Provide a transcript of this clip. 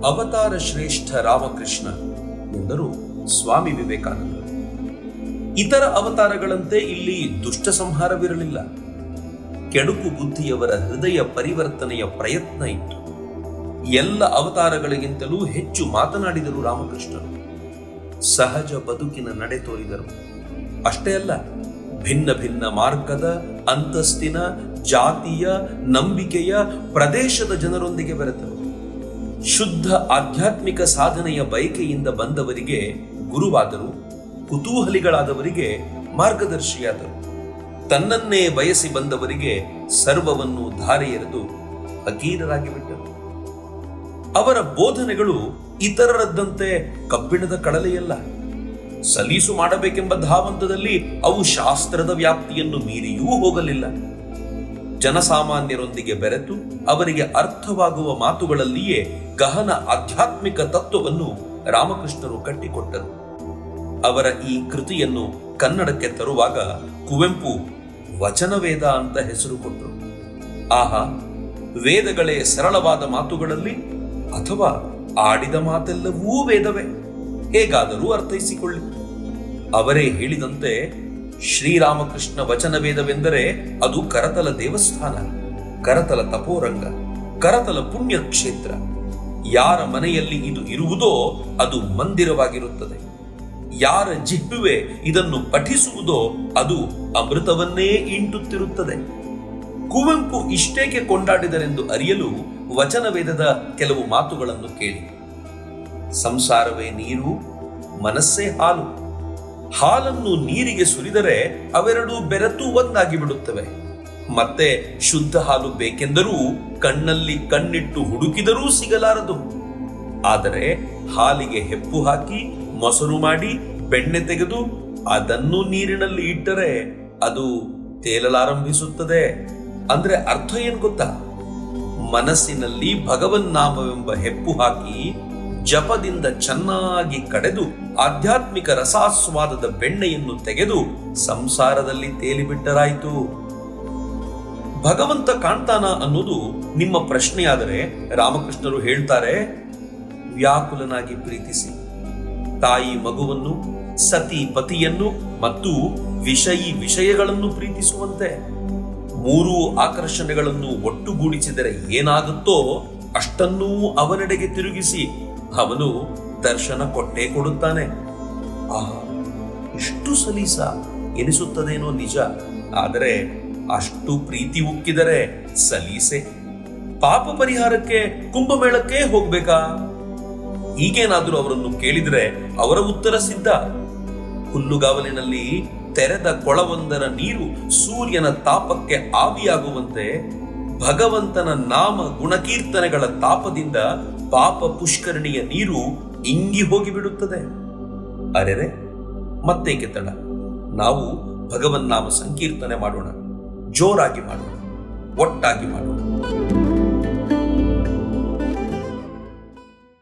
ಅವತಾರ ಶ್ರೇಷ್ಠ ರಾಮಕೃಷ್ಣ ಎಂದರು ಸ್ವಾಮಿ ವಿವೇಕಾನಂದರು. ಇತರ ಅವತಾರಗಳಂತೆ ಇಲ್ಲಿ ದುಷ್ಟ ಸಂಹಾರವಿರಲಿಲ್ಲ. ಕೆಡುಕು ಬುದ್ಧಿಯವರ ಹೃದಯ ಪರಿವರ್ತನೆಯ ಪ್ರಯತ್ನ ಇತ್ತು. ಎಲ್ಲ ಅವತಾರಗಳಿಗಿಂತಲೂ ಹೆಚ್ಚು ಮಾತನಾಡಿದರು ರಾಮಕೃಷ್ಣರು. ಸಹಜ ಬದುಕಿನ ನಡೆ ತೋರಿದರು. ಅಷ್ಟೇ ಅಲ್ಲ, ಭಿನ್ನ ಭಿನ್ನ ಮಾರ್ಗದ, ಅಂತಸ್ತಿನ, ಜಾತಿಯ, ನಂಬಿಕೆಯ, ಪ್ರದೇಶದ ಜನರೊಂದಿಗೆ ಬೆರೆತರು. ಶುದ್ಧ ಆಧ್ಯಾತ್ಮಿಕ ಸಾಧನೆಯ ಬಯಕೆಯಿಂದ ಬಂದವರಿಗೆ ಗುರುವಾದರು, ಕುತೂಹಲಿಗಳಾದವರಿಗೆ ಮಾರ್ಗದರ್ಶಿಯಾದರು. ತನ್ನನ್ನೇ ಬಯಸಿ ಬಂದವರಿಗೆ ಸರ್ವವನ್ನು ಧಾರೆ ಎರೆದು ಫಕೀರರಾಗಿ ಬಿಟ್ಟರು. ಅವರ ಬೋಧನೆಗಳು ಇತರರದ್ದಂತೆ ಕಬ್ಬಿಣದ ಕಡಲೆಯಲ್ಲ. ಸಲೀಸು ಮಾಡಬೇಕೆಂಬ ಧಾವಂತದಲ್ಲಿ ಅವು ಶಾಸ್ತ್ರದ ವ್ಯಾಪ್ತಿಯನ್ನು ಮೀರಿಯೂ ಹೋಗಲಿಲ್ಲ. ಜನಸಾಮಾನ್ಯರೊಂದಿಗೆ ಬೆರೆತು ಅವರಿಗೆ ಅರ್ಥವಾಗುವ ಮಾತುಗಳಲ್ಲಿಯೇ ಗಹನ ಆಧ್ಯಾತ್ಮಿಕ ತತ್ವವನ್ನು ರಾಮಕೃಷ್ಣರು ಕಟ್ಟಿಕೊಟ್ಟರು. ಅವರ ಈ ಕೃತಿಯನ್ನು ಕನ್ನಡಕ್ಕೆ ತರುವಾಗ ಕುವೆಂಪು ವಚನವೇದ ಅಂತ ಹೆಸರು ಕೊಟ್ಟರು. ಆಹಾ, ವೇದಗಳೇ ಸರಳವಾದ ಮಾತುಗಳಲ್ಲಿ ಅಥವಾ ಆಡಿದ ಮಾತೆಲ್ಲವೂ ವೇದವೇ, ಹೇಗಾದರೂ ಅರ್ಥೈಸಿಕೊಳ್ಳಿ. ಅವರೇ ಹೇಳಿದಂತೆ ಶ್ರೀರಾಮಕೃಷ್ಣ ವಚನವೇದವೆಂದರೆ ಅದು ಕರತಲ ದೇವಸ್ಥಾನ, ಕರತಲ ತಪೋರಂಗ, ಕರತಲ ಪುಣ್ಯ ಕ್ಷೇತ್ರ. ಯಾರ ಮನೆಯಲ್ಲಿ ಇದು ಇರುವುದೋ ಅದು ಮಂದಿರವಾಗಿರುತ್ತದೆ. ಯಾರ ಜಿಹ್ವೆ ಇದನ್ನು ಪಠಿಸುವುದೋ ಅದು ಅಮೃತವನ್ನೇ ಇಂಟುತ್ತಿರುತ್ತದೆ. ಕುವೆಂಪು ಇಷ್ಟೇಕೆ ಕೊಂಡಾಡಿದರೆಂದು ಅರಿಯಲು ವಚನವೇದದ ಕೆಲವು ಮಾತುಗಳನ್ನು ಕೇಳಿ. ಸಂಸಾರವೇ ನೀರು, ಮನಸ್ಸೇ ಹಾಲು. ಹಾಲನ್ನು ನೀರಿಗೆ ಸುರಿದರೆ ಅವೆರಡೂ ಬೆರೆತು ಒಂದಾಗಿ ಬಿಡುತ್ತವೆ. ಮತ್ತೆ ಶುದ್ಧ ಹಾಲು ಬೇಕೆಂದರೂ ಕಣ್ಣಲ್ಲಿ ಕಣ್ಣಿಟ್ಟು ಹುಡುಕಿದರೂ ಸಿಗಲಾರದು. ಆದರೆ ಹಾಲಿಗೆ ಹೆಪ್ಪು ಹಾಕಿ ಮೊಸರು ಮಾಡಿ ಬೆಣ್ಣೆ ತೆಗೆದು ಅದನ್ನು ನೀರಿನಲ್ಲಿ ಇಟ್ಟರೆ ಅದು ತೇಲಲಾರಂಭಿಸುತ್ತದೆ. ಅಂದ್ರೆ ಅರ್ಥ ಏನ್ ಗೊತ್ತಾ? ಮನಸ್ಸಿನಲ್ಲಿ ಭಗವನ್ನಾಮವೆಂಬ ಹೆಪ್ಪು ಹಾಕಿ ಜಪದಿಂದ ಚೆನ್ನಾಗಿ ಕಡೆದು ಆಧ್ಯಾತ್ಮಿಕ ರಸಾಸ್ವಾದದ ಬೆಣ್ಣೆಯನ್ನು ತೆಗೆದು ಸಂಸಾರದಲ್ಲಿ ತೇಲಿಬಿಟ್ಟರಾಯಿತು. ಭಗವಂತ ಕಾಣ್ತಾನ ಅನ್ನೋದು ನಿಮ್ಮ ಪ್ರಶ್ನೆಯಾದರೆ ರಾಮಕೃಷ್ಣರು ಹೇಳ್ತಾರೆ, ವ್ಯಾಕುಲನಾಗಿ ಪ್ರೀತಿಸಿ. ತಾಯಿ ಮಗುವನ್ನು, ಸತಿ ಪತಿಯನ್ನು ಮತ್ತು ವಿಷಯಿ ವಿಷಯಗಳನ್ನು ಪ್ರೀತಿಸುವಂತೆ. ಮೂರೂ ಆಕರ್ಷಣೆಗಳನ್ನು ಒಟ್ಟುಗೂಡಿಸಿದರೆ ಏನಾಗುತ್ತೋ ಅಷ್ಟನ್ನೂ ಅವನೆಡೆಗೆ ತಿರುಗಿಸಿ ಅವನು ದರ್ಶನ ಕೊಟ್ಟೇ ಕೊಡುತ್ತಾನೆ. ಆಹಾ, ಇಷ್ಟು ಸಲೀಸ ಎನಿಸುತ್ತದೇನೋ ನಿಜ. ಆದರೆ ಅಷ್ಟು ಪ್ರೀತಿ ಉಕ್ಕಿದರೆ ಸಲೀಸೆ. ಪಾಪ ಪರಿಹಾರಕ್ಕೆ ಕುಂಭಮೇಳಕ್ಕೆ ಹೋಗ್ಬೇಕಾ? ಹೀಗೇನಾದ್ರೂ ಅವರನ್ನು ಕೇಳಿದ್ರೆ ಅವರ ಉತ್ತರ ಸಿದ್ಧ. ಹುಲ್ಲುಗಾವಲಿನಲ್ಲಿ ತೆರೆದ ಕೊಳವೊಂದರ ನೀರು ಸೂರ್ಯನ ತಾಪಕ್ಕೆ ಆವಿಯಾಗುವಂತೆ ಭಗವಂತನ ನಾಮ ಗುಣಕೀರ್ತನೆಗಳ ತಾಪದಿಂದ ಪಾಪ ಪುಷ್ಕರಣಿಯ ನೀರು ಇಂಗಿ ಹೋಗಿಬಿಡುತ್ತದೆ. ಅರೆರೆ, ಮತ್ತೇಕೆ ತಡ? ನಾವು ಭಗವನ್ನಾಮ ಸಂಕೀರ್ತನೆ ಮಾಡೋಣ, ಜೋರಾಗಿ ಮಾಡೋಣ, ಒಟ್ಟಾಗಿ ಮಾಡೋಣ.